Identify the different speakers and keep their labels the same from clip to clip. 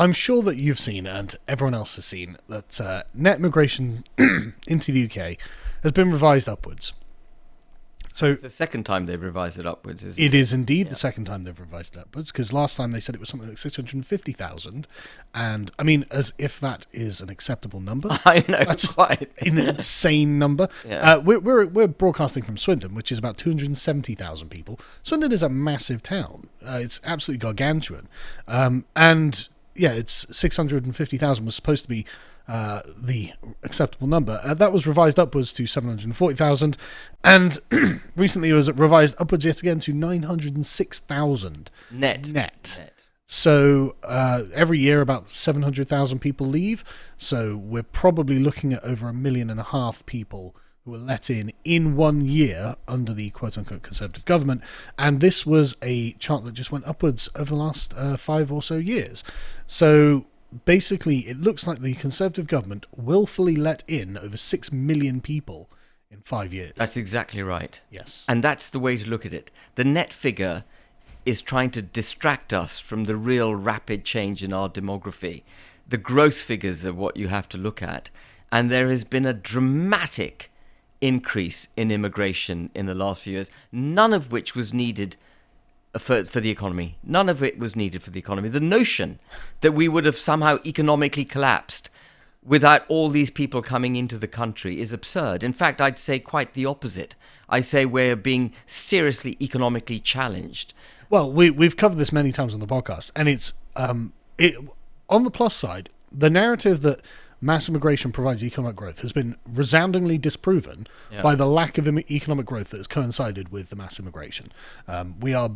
Speaker 1: I'm sure that you've seen, and everyone else has seen, that net migration into the UK has been revised upwards. So
Speaker 2: it's the second time they've revised it upwards, isn't it?
Speaker 1: It is indeed the second time they've revised it upwards, because last time they said it was something like 650,000, and I mean, as if that is an acceptable number.
Speaker 2: I know,
Speaker 1: that's
Speaker 2: right.
Speaker 1: an insane number.
Speaker 2: Yeah.
Speaker 1: We're broadcasting from Swindon, which is about 270,000 people. Swindon is a massive town. It's absolutely gargantuan, and yeah, it's 650,000 was supposed to be the acceptable number. That was revised upwards to 740,000, and recently it was revised upwards yet again to 906,000 net. So every year about 700,000 people leave, so we're probably looking at over 1.5 million people who were let in 1 year under the quote-unquote Conservative government, and this was a chart that just went upwards over the last 5 or so years. So basically, it looks like the Conservative government willfully let in over 6 million people in 5 years.
Speaker 2: That's exactly right.
Speaker 1: Yes.
Speaker 2: And that's the way to look at it. The net figure is trying to distract us from the real rapid change in our demography. The gross figures are what you have to look at. And there has been a dramatic increase in immigration in the last few years, none of which was needed for the economy. None of it was needed for the economy. The notion that we would have somehow economically collapsed without all these people coming into the country is absurd. In fact, I'd say quite the opposite. I say we're being seriously economically challenged.
Speaker 1: Well, we've covered this many times on the podcast, and it's on the plus side, the narrative that mass immigration provides economic growth has been resoundingly disproven by the lack of economic growth that has coincided with the mass immigration. We are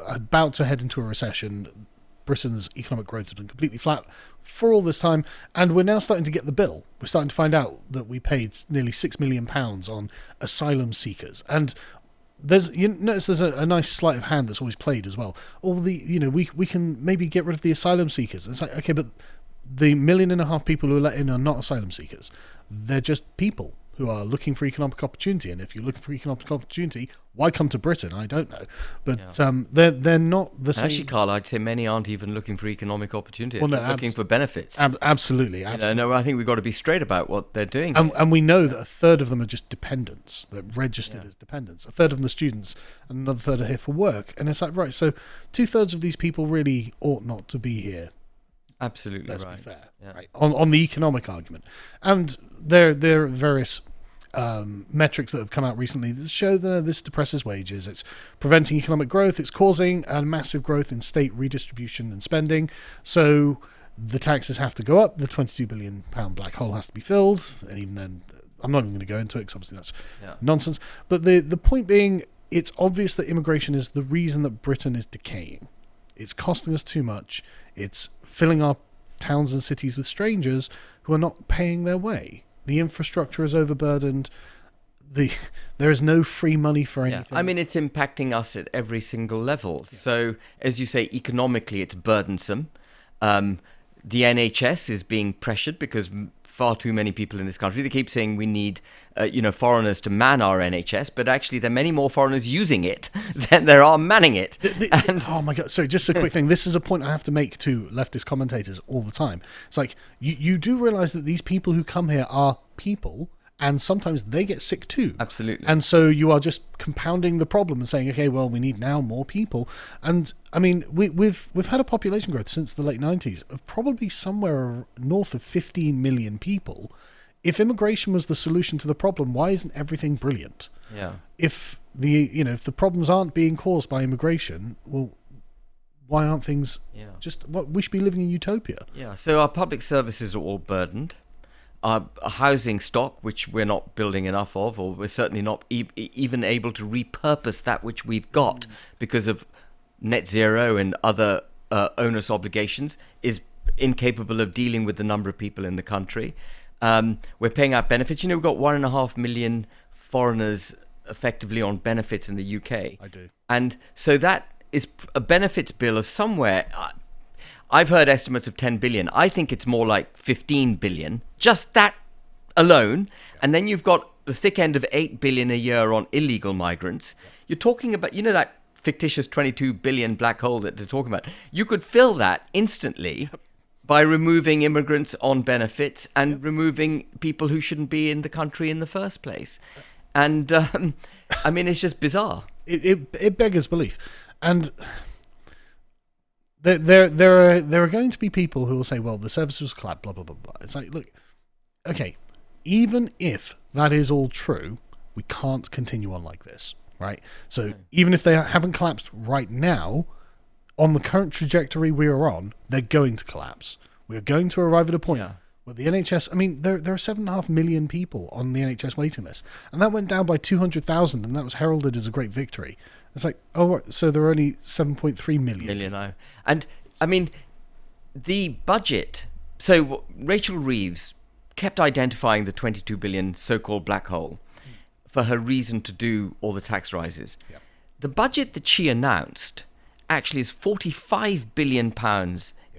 Speaker 1: about to head into a recession. Britain's economic growth has been completely flat for all this time, and we're now starting to get the bill. We're starting to find out that we paid nearly £6 million on asylum seekers, and you notice there's a nice sleight of hand that's always played as well. We can maybe get rid of the asylum seekers. And it's like, okay, but the 1.5 million people who are let in are not asylum seekers. They're just people who are looking for economic opportunity. And if you're looking for economic opportunity, why come to Britain? I don't know. But they're not the same.
Speaker 2: Actually, Carl, I'd say many aren't even looking for economic opportunity.
Speaker 1: Well,
Speaker 2: they're looking for benefits.
Speaker 1: Absolutely.
Speaker 2: No, I think we've got to be straight about what they're doing.
Speaker 1: And we know that a third of them are just dependents, that registered as dependents. A third of them are students, and another third are here for work. And it's like, right, so 2/3 of these people really ought not to be here.
Speaker 2: Absolutely,
Speaker 1: let's
Speaker 2: right.
Speaker 1: be fair.
Speaker 2: Yeah.
Speaker 1: Right. On the economic argument. And there are various metrics that have come out recently that show that this depresses wages. It's preventing economic growth. It's causing a massive growth in state redistribution and spending. So the taxes have to go up. The £22 billion black hole has to be filled. And even then, I'm not even going to go into it because obviously that's nonsense. But the point being, it's obvious that immigration is the reason that Britain is decaying. It's costing us too much. It's filling our towns and cities with strangers who are not paying their way. The infrastructure is overburdened. There is no free money for anything.
Speaker 2: I mean, it's impacting us at every single level. Yeah. So, as you say, economically, it's burdensome. The NHS is being pressured because far too many people in this country. They keep saying we need, foreigners to man our NHS, but actually there are many more foreigners using it than there are manning it.
Speaker 1: Oh my God! Sorry, just a quick thing. This is a point I have to make to leftist commentators all the time. It's like you do realise that these people who come here are people, and sometimes they get sick too.
Speaker 2: Absolutely.
Speaker 1: And so you are just compounding the problem and saying, okay, well, we need now more people. And I mean, we've had a population growth since the late 90s of probably somewhere north of 15 million people. If immigration was the solution to the problem, why isn't everything brilliant?
Speaker 2: Yeah.
Speaker 1: If the problems aren't being caused by immigration, well, why aren't things just what we should be living in utopia?
Speaker 2: Yeah. So our public services are all burdened. Our housing stock, which we're not building enough of, or we're certainly not even able to repurpose that which we've got because of net zero and other onus obligations, is incapable of dealing with the number of people in the country. We're paying out benefits. We've got 1.5 million foreigners effectively on benefits in the UK.
Speaker 1: I do.
Speaker 2: And so that is a benefits bill of somewhere... I've heard estimates of 10 billion. I think it's more like 15 billion, just that alone. And then you've got the thick end of 8 billion a year on illegal migrants. You're talking about, that fictitious 22 billion black hole that they're talking about. You could fill that instantly by removing immigrants on benefits and removing people who shouldn't be in the country in the first place. And I mean, it's just bizarre.
Speaker 1: It beggars belief. And there are going to be people who will say, well, the service was collapsed, blah, blah, blah, blah. It's like, look, okay, even if that is all true, we can't continue on like this, right? So even if they haven't collapsed right now, on the current trajectory we are on, they're going to collapse. We are going to arrive at a point where the NHS... I mean, there are 7.5 million people on the NHS waiting list, and that went down by 200,000, and that was heralded as a great victory. It's like, oh, so there are only 7.3 million.
Speaker 2: And, I mean, the budget... So Rachel Reeves kept identifying the 22 billion so-called black hole for her reason to do all the tax rises. Yep. The budget that she announced actually is £45 billion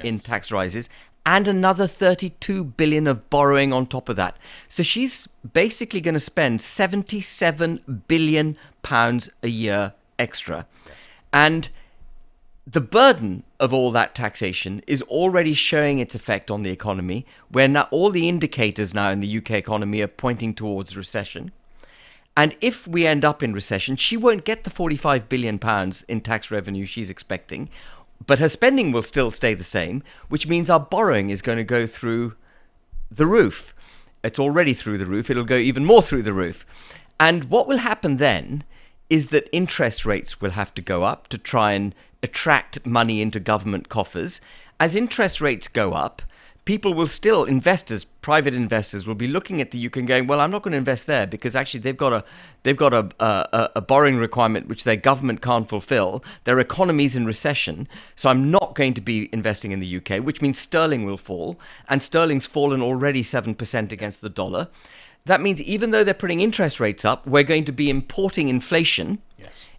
Speaker 2: in tax rises and another 32 billion of borrowing on top of that. So she's basically going to spend 77 billion pounds a year extra. Yes. And the burden of all that taxation is already showing its effect on the economy, where now all the indicators now in the UK economy are pointing towards recession. And if we end up in recession, she won't get the £45 billion in tax revenue she's expecting, but her spending will still stay the same, which means our borrowing is going to go through the roof. It's already through the roof. It'll go even more through the roof. And what will happen then is that interest rates will have to go up to try and attract money into government coffers. As interest rates go up, people will still, private investors will be looking at the UK and going, well, I'm not going to invest there because actually they've got a borrowing requirement which their government can't fulfill. Their economy's in recession, so I'm not going to be investing in the UK, which means sterling will fall, and sterling's fallen already 7% against the dollar. That means even though they're putting interest rates up, we're going to be importing inflation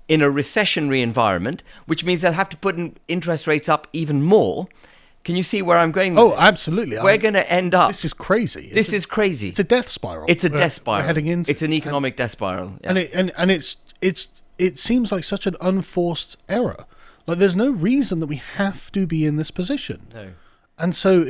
Speaker 2: in a recessionary environment, which means they'll have to put interest rates up even more. Can you see where I'm going with this?
Speaker 1: Absolutely.
Speaker 2: We're going to end up...
Speaker 1: This is crazy.
Speaker 2: This is crazy.
Speaker 1: It's a death spiral.
Speaker 2: It's a death spiral.
Speaker 1: We're heading into.
Speaker 2: It's an economic death spiral. Yeah.
Speaker 1: And it seems like such an unforced error. Like there's no reason that we have to be in this position. No. And so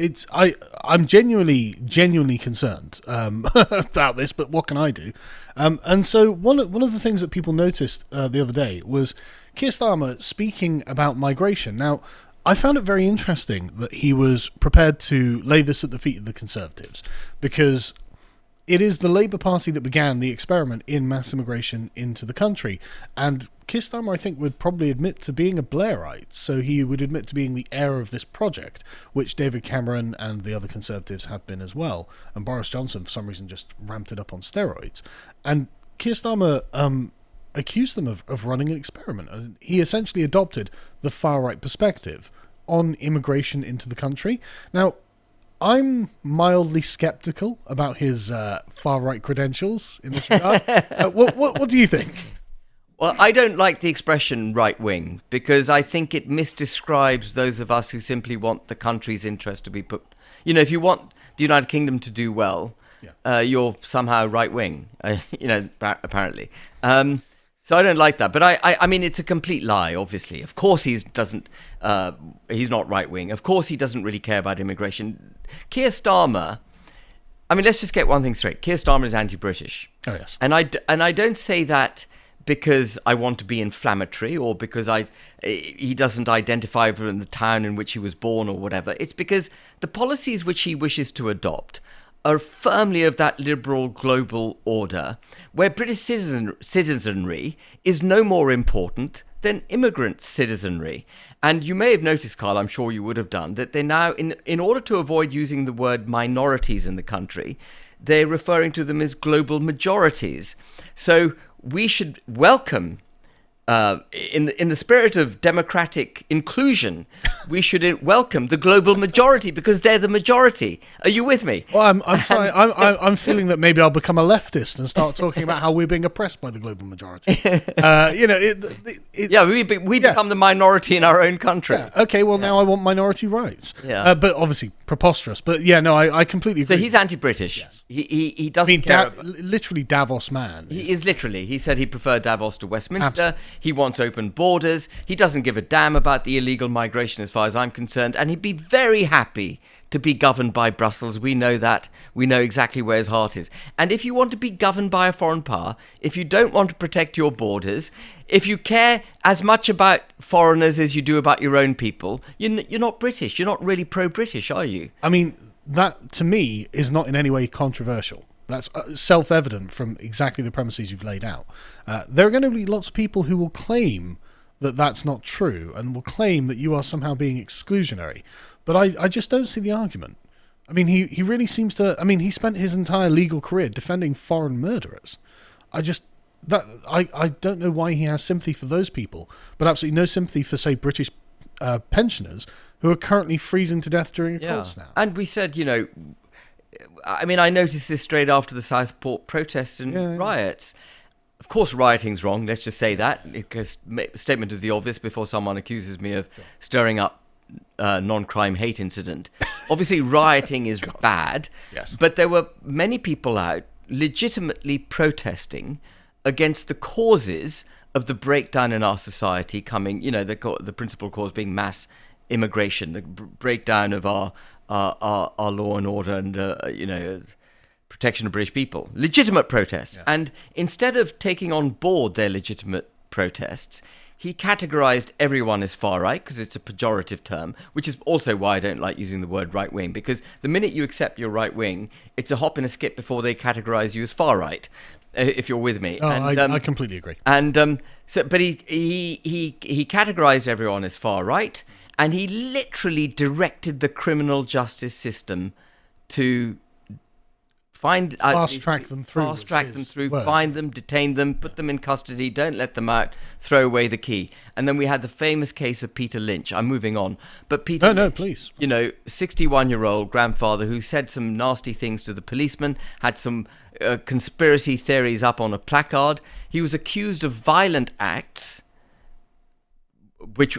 Speaker 1: I'm genuinely concerned about this, but what can I do? And so one of the things that people noticed the other day was Keir Starmer speaking about migration. Now, I found it very interesting that he was prepared to lay this at the feet of the Conservatives, because it is the Labour Party that began the experiment in mass immigration into the country. And Keir Starmer, I think, would probably admit to being a Blairite, so he would admit to being the heir of this project, which David Cameron and the other Conservatives have been as well. And Boris Johnson, for some reason, just ramped it up on steroids. And Keir Starmer accused them of running an experiment. And he essentially adopted the far-right perspective on immigration into the country. Now, I'm mildly skeptical about his far-right credentials in this regard. What do you think?
Speaker 2: Well, I don't like the expression right-wing because I think it misdescribes those of us who simply want the country's interest to be put... You know, if you want the United Kingdom to do well, you're somehow right-wing, apparently. So I don't like that. But I mean, it's a complete lie, obviously. Of course he's not right-wing. Of course he doesn't really care about immigration. Keir Starmer, I mean, let's just get one thing straight. Keir Starmer is anti-British.
Speaker 1: Oh, yes.
Speaker 2: And I don't say that because I want to be inflammatory or because he doesn't identify with the town in which he was born or whatever. It's because the policies which he wishes to adopt are firmly of that liberal global order where British citizenry is no more important than immigrant citizenry. And you may have noticed, Carl, I'm sure you would have done, that they now, in order to avoid using the word minorities in the country, they're referring to them as global majorities. So we should welcome, in the spirit of democratic inclusion, we should welcome the global majority because they're the majority. Are you with me?
Speaker 1: Well, I'm sorry. I'm feeling that maybe I'll become a leftist and start talking about how we're being oppressed by the global majority.
Speaker 2: We become the minority in our own country.
Speaker 1: Yeah. Okay. Well, now I want minority rights. Yeah. But obviously preposterous. But yeah, no, I completely agree.
Speaker 2: So he's anti-British. Yes. He doesn't care.
Speaker 1: Literally Davos man.
Speaker 2: He is literally. He said he preferred Davos to Westminster.
Speaker 1: Absolutely.
Speaker 2: He wants open borders. He doesn't give a damn about the illegal migration as far as I'm concerned. And he'd be very happy to be governed by Brussels. We know that. We know exactly where his heart is. And if you want to be governed by a foreign power, if you don't want to protect your borders, if you care as much about foreigners as you do about your own people, you're not British. You're not really pro-British, are you?
Speaker 1: I mean, that to me is not in any way controversial. That's self-evident from exactly the premises you've laid out. There are going to be lots of people who will claim that that's not true and will claim that you are somehow being exclusionary. But I just don't see the argument. I mean, he really seems to... I mean, he spent his entire legal career defending foreign murderers. I don't know why he has sympathy for those people, but absolutely no sympathy for, say, British pensioners who are currently freezing to death during a cold snap.
Speaker 2: And we said, I mean, I noticed this straight after the Southport protests and riots. Of course, rioting's wrong. Let's just say that, because statement of the obvious before someone accuses me of stirring up non-crime hate incident. Obviously, rioting is bad, but there were many people out legitimately protesting against the causes of the breakdown in our society coming, the principal cause being mass immigration, the breakdown of our law and order and, protection of British people. Legitimate protests. Yeah. And instead of taking on board their legitimate protests, he categorized everyone as far right, because it's a pejorative term, which is also why I don't like using the word right wing, because the minute you accept you're right wing, it's a hop and a skip before they categorize you as far right, if you're with me.
Speaker 1: Oh, I completely agree.
Speaker 2: And but he categorized everyone as far right, and he literally directed the criminal justice system to
Speaker 1: fast-track them through,
Speaker 2: find them, detain them, put them in custody, don't let them out, throw away the key. And then we had the famous case of Peter Lynch. I'm moving on. But Peter Lynch,
Speaker 1: please.
Speaker 2: 61-year-old grandfather who said some nasty things to the policeman, had some conspiracy theories up on a placard. He was accused of violent acts,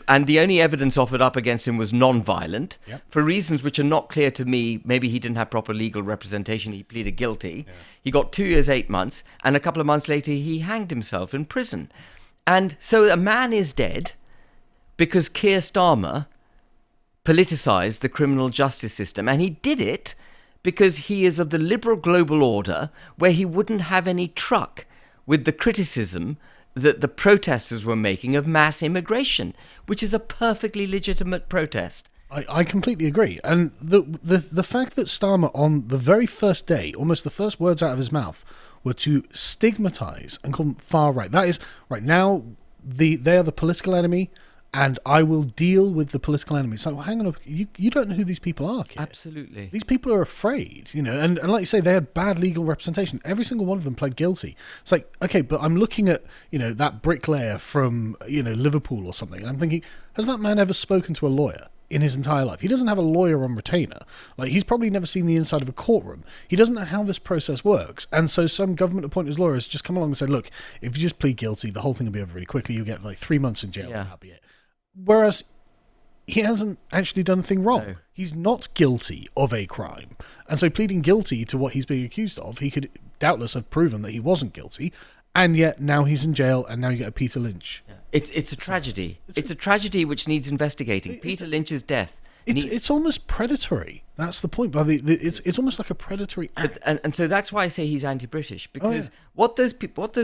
Speaker 2: and the only evidence offered up against him was non-violent, for reasons which are not clear to me. Maybe he didn't have proper legal representation. He pleaded guilty. Yeah. He got 2 years, 8 months, and a couple of months later he hanged himself in prison. And so a man is dead because Keir Starmer politicized the criminal justice system, and he did it because he is of the liberal global order, where he wouldn't have any truck with the criticism that the protesters were making of mass immigration, which is a perfectly legitimate protest.
Speaker 1: I completely agree. And the fact that Starmer, on the very first day, almost the first words out of his mouth, were to stigmatize and call them far right. That is, right now, they are the political enemy, and I will deal with the political enemy. It's like, well, hang on, you don't know who these people are, kid.
Speaker 2: Absolutely.
Speaker 1: These people are afraid, and like you say, they had bad legal representation. Every single one of them pled guilty. It's like, okay, but I'm looking at, that bricklayer from, Liverpool or something. I'm thinking, has that man ever spoken to a lawyer in his entire life? He doesn't have a lawyer on retainer. Like, he's probably never seen the inside of a courtroom. He doesn't know how this process works. And so some government-appointed lawyers just come along and say, look, if you just plead guilty, the whole thing will be over really quickly. You'll get 3 months in jail, and that'll be it. Whereas he hasn't actually done anything wrong. No. He's not guilty of a crime. And so pleading guilty to what he's being accused of, he could doubtless have proven that he wasn't guilty. And yet now he's in jail, and now you get a Peter Lynch. Yeah.
Speaker 2: It's a tragedy. It's a tragedy which needs investigating. Peter Lynch's death.
Speaker 1: It's almost predatory. That's the point. It's almost like a predatory act.
Speaker 2: And so that's why I say he's anti-British, because what those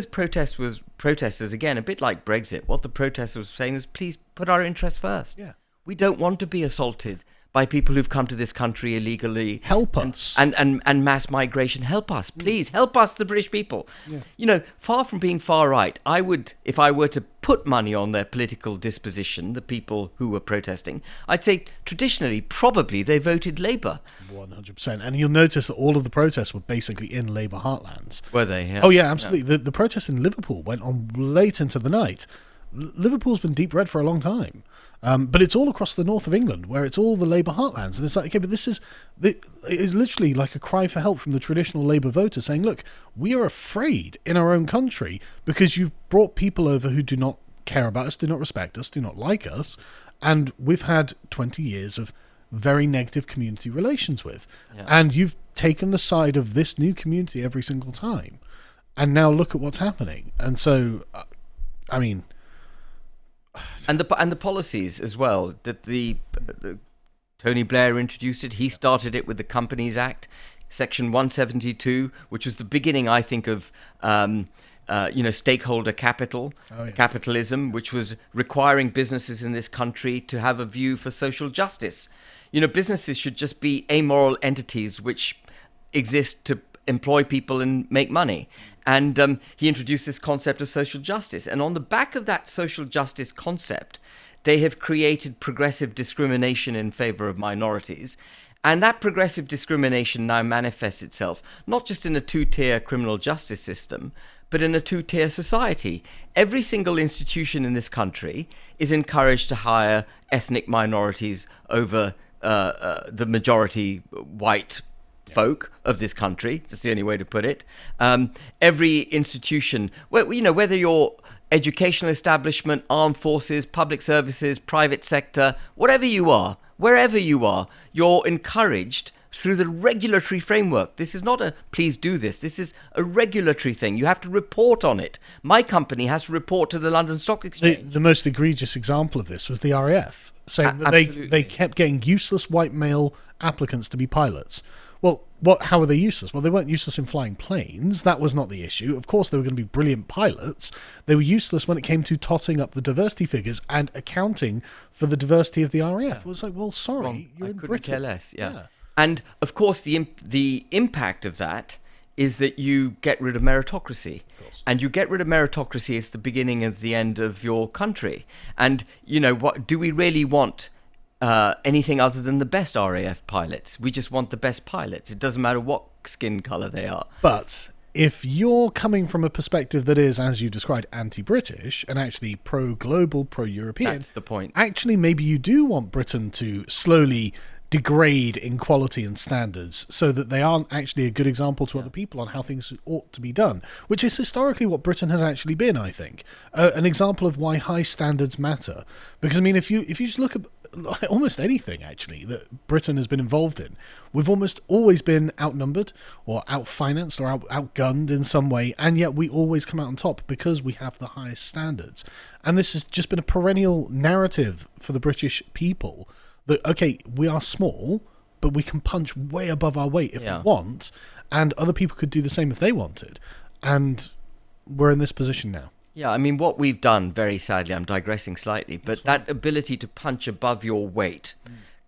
Speaker 2: protesters, again, a bit like Brexit, what the protesters were saying was, please put our interests first. Yeah. We don't want to be assaulted by people who've come to this country illegally.
Speaker 1: Help us.
Speaker 2: And mass migration. Help us. Please help us, the British people. Yeah. Far from being far right, I would, if I were to put money on their political disposition, the people who were protesting, I'd say traditionally, probably they voted Labour.
Speaker 1: 100%. And you'll notice that all of the protests were basically in Labour heartlands.
Speaker 2: Were they? Yeah.
Speaker 1: Oh, yeah, absolutely. Yeah. The protests in Liverpool went on late into the night. Liverpool's been deep red for a long time. But it's all across the north of England, where it's all the Labour heartlands. And it's like, okay, but it is literally like a cry for help from the traditional Labour voter saying, look, we are afraid in our own country because you've brought people over who do not care about us, do not respect us, do not like us. And we've had 20 years of very negative community relations with. Yeah. And you've taken the side of this new community every single time. And now look at what's happening. And so, I mean...
Speaker 2: And the policies as well, that Tony Blair introduced it. He started it with the Companies Act, Section 172, which was the beginning, I think, of stakeholder capitalism, which was requiring businesses in this country to have a view for social justice. Businesses should just be amoral entities which exist to employ people and make money. And he introduced this concept of social justice. And on the back of that social justice concept, they have created progressive discrimination in favor of minorities. And that progressive discrimination now manifests itself not just in a two-tier criminal justice system, but in a two-tier society. Every single institution in this country is encouraged to hire ethnic minorities over the majority white folk of this country. That's the only way to put it. Every institution, whether you're educational establishment, armed forces, public services, private sector, whatever you are, wherever you are, you're encouraged through the regulatory framework. This is not a please do this. This is a regulatory thing. You have to report on it. My company has to report to the London Stock Exchange.
Speaker 1: The most egregious example of this was the RAF, saying that they kept getting useless white male applicants to be pilots. Well, how were they useless? Well, they weren't useless in flying planes. That was not the issue. Of course, they were going to be brilliant pilots. They were useless when it came to totting up the diversity figures and accounting for the diversity of the RAF. It was like, well, sorry, you're in Britain.
Speaker 2: Care less, yeah. And, of course, the impact of that is that you get rid of meritocracy. And you get rid of meritocracy, it's the beginning of the end of your country. And, what do we really want? Anything other than the best RAF pilots. We just want the best pilots. It doesn't matter what skin colour they are.
Speaker 1: But if you're coming from a perspective that is, as you described, anti-British and actually pro-global, pro-European...
Speaker 2: That's the point.
Speaker 1: Actually, maybe you do want Britain to slowly degrade in quality and standards so that they aren't actually a good example to other people on how things ought to be done, which is historically what Britain has actually been, I think. An example of why high standards matter. Because, I mean, if you just look at almost anything, actually, that Britain has been involved in, we've almost always been outnumbered or outfinanced or outgunned in some way, and yet we always come out on top because we have the highest standards. And this has just been a perennial narrative for the British people that, okay, we are small, but we can punch way above our weight if we want, and other people could do the same if they wanted. And we're in this position now.
Speaker 2: Yeah, I mean, what we've done, very sadly, I'm digressing slightly, but that ability to punch above your weight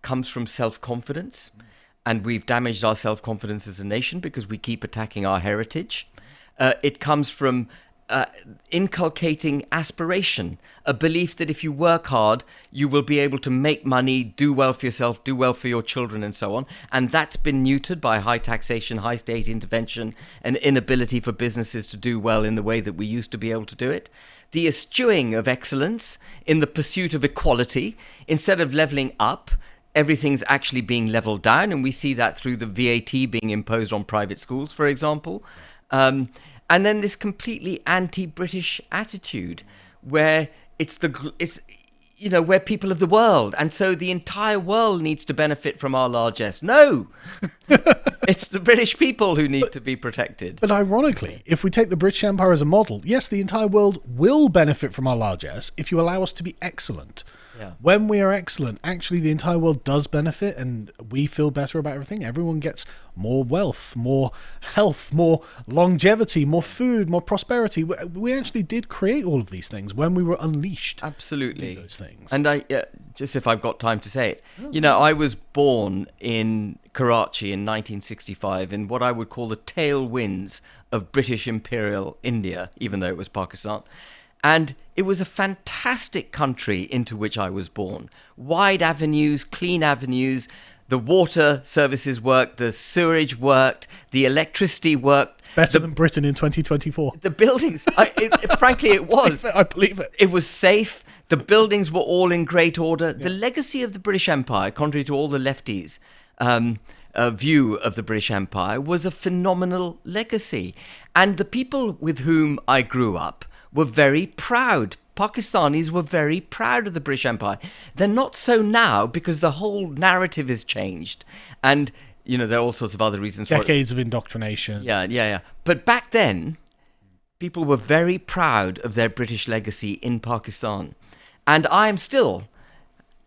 Speaker 2: comes from self-confidence, and we've damaged our self-confidence as a nation because we keep attacking our heritage. It comes from inculcating aspiration, a belief that if you work hard, you will be able to make money, do well for yourself, do well for your children, and so on. And that's been neutered by high taxation, high state intervention, and inability for businesses to do well in the way that we used to be able to do it. The eschewing of excellence in the pursuit of equality, instead of levelling up, everything's actually being levelled down, and we see that through the VAT being imposed on private schools, for example. And then this completely anti-British attitude, where we're people of the world, and so the entire world needs to benefit from our largesse. No, it's the British people who need to be protected.
Speaker 1: But ironically, if we take the British Empire as a model, yes, the entire world will benefit from our largesse if you allow us to be excellent.
Speaker 2: Yeah.
Speaker 1: When we are excellent, actually the entire world does benefit and we feel better about everything. Everyone gets more wealth, more health, more longevity, more food, more prosperity. We actually did create all of these things when we were unleashed.
Speaker 2: Absolutely.
Speaker 1: To do those things.
Speaker 2: And I, just if I've got time to say it, I was born in Karachi in 1965 in what I would call the tailwinds of British Imperial India, even though it was Pakistan. And it was a fantastic country into which I was born. Wide avenues, clean avenues, the water services worked, the sewerage worked, the electricity worked.
Speaker 1: Better than Britain in 2024.
Speaker 2: The buildings, frankly, it was.
Speaker 1: I believe it.
Speaker 2: It was safe. The buildings were all in great order. Yeah. The legacy of the British Empire, contrary to all the lefties' view of the British Empire, was a phenomenal legacy. And the people with whom I grew up were very proud. Pakistanis were very proud of the British Empire. They're not so now because the whole narrative has changed. And, there are all sorts of other reasons for it.
Speaker 1: Decades of indoctrination.
Speaker 2: Yeah. But back then, people were very proud of their British legacy in Pakistan. And I am still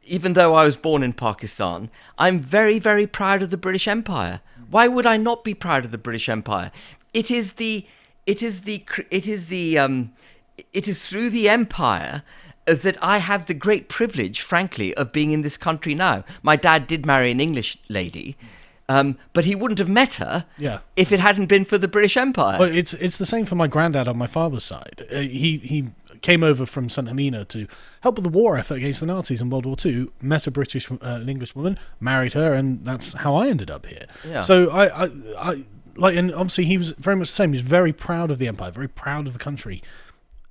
Speaker 2: even though I was born in Pakistan, I'm very, very proud of the British Empire. Why would I not be proud of the British Empire? It is through the empire that I have the great privilege, frankly, of being in this country now. My dad did marry an English lady, but he wouldn't have met her if it hadn't been for the British Empire.
Speaker 1: Well, it's the same for my granddad on my father's side. He came over from St. Helena to help with the war effort against the Nazis in World War II, met a British, an English woman, married her, and that's how I ended up here. Yeah. So I like, and obviously he was very much the same. He was very proud of the empire, very proud of the country.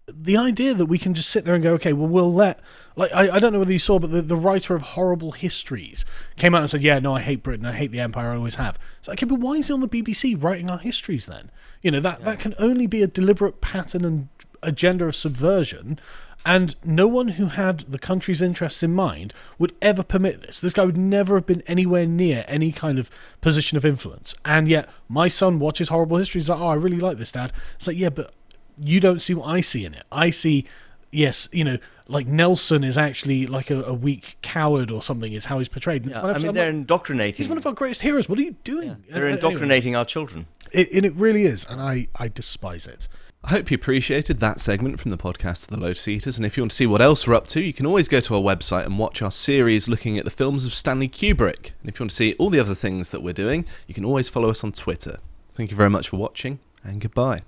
Speaker 1: The idea that we can just sit there and go, okay, well, we'll let... Like, I don't know whether you saw, but the writer of Horrible Histories came out and said, yeah, no, I hate Britain, I hate the empire, I always have. So, okay, but why is he on the BBC writing our histories then? You know, that can only be a deliberate pattern and agenda of subversion, and no one who had the country's interests in mind would ever permit this. This guy would never have been anywhere near any kind of position of influence. And yet, my son watches Horrible Histories, he's like, oh, I really like this, Dad. It's like, yeah, but you don't see what I see in it. I see, yes, you know, like Nelson is actually like a weak coward or something is how he's portrayed.
Speaker 2: Yeah, I mean, they're indoctrinating.
Speaker 1: He's one of our greatest heroes. What are you doing?
Speaker 2: Yeah, they're indoctrinating our children.
Speaker 1: It really is, and I despise it.
Speaker 3: I hope you appreciated that segment from the podcast of the Lotus Eaters, and if you want to see what else we're up to, you can always go to our website and watch our series looking at the films of Stanley Kubrick. And if you want to see all the other things that we're doing, you can always follow us on Twitter. Thank you very much for watching, and goodbye.